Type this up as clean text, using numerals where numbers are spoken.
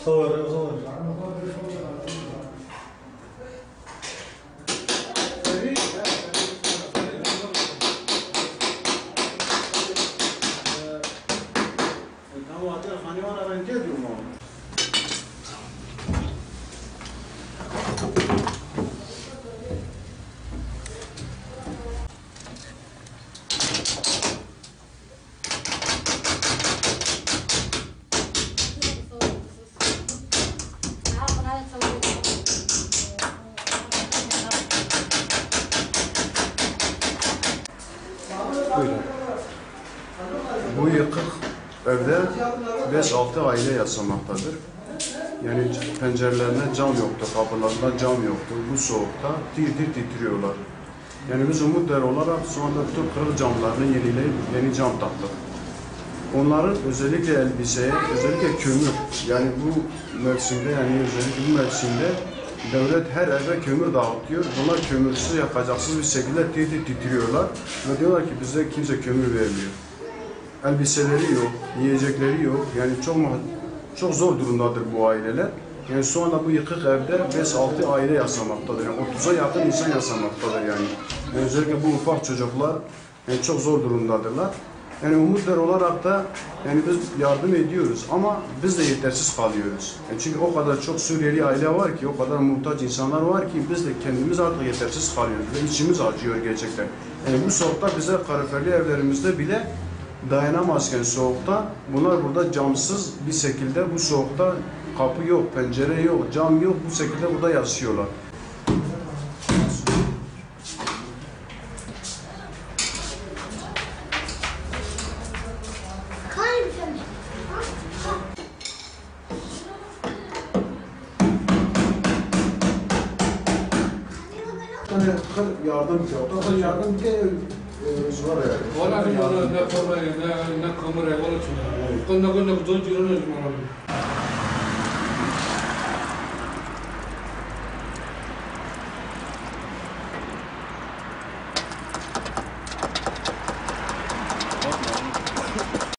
صور صور. Buyurun. Bu yıkık evde 5-6 aile yaşamaktadır. Yani pencerelerine cam yoktu, kapılarında cam yoktu. Bu soğukta tir tir titriyorlar. Yani biz umutlar olarak şu anda bütün kırık camlarını yenileyip yeni cam taktık. Onların özellikle elbiseye, özellikle kömür, yani bu mevsimde, yani özellikle bu mevsimde devlet her eve kömür dağıtıyor. Bunlar kömürsüz, yakacaksız bir şekilde tir tir titriyorlar ve diyorlar ki bize kimse kömür vermiyor. Elbiseleri yok, yiyecekleri yok. Yani çok zor durumdadır bu aileler. Yani şu anda bu yıkık evde 5-6 aile yaşamaktadır. Yani 30'a yakın insan yaşamaktadır yani. Özellikle bu ufak çocuklar yani çok zor durumdadırlar. Yani umutlar olarak da yani biz yardım ediyoruz ama biz de yetersiz kalıyoruz. Yani çünkü o kadar çok Suriyeli aile var ki, o kadar muhtaç insanlar var ki biz de kendimiz artık yetersiz kalıyoruz ve içimiz acıyor gerçekten. Yani bu soğukta bize kaloriferli evlerimizde bile dayanamazken soğukta bunlar burada camsız bir şekilde bu soğukta kapı yok, pencere yok, cam yok bu şekilde burada yaşıyorlar. Yardım yok. Yardım ki zor yani. Valla ne kamera ne kamera valla çünkü. Kanda kanda kutu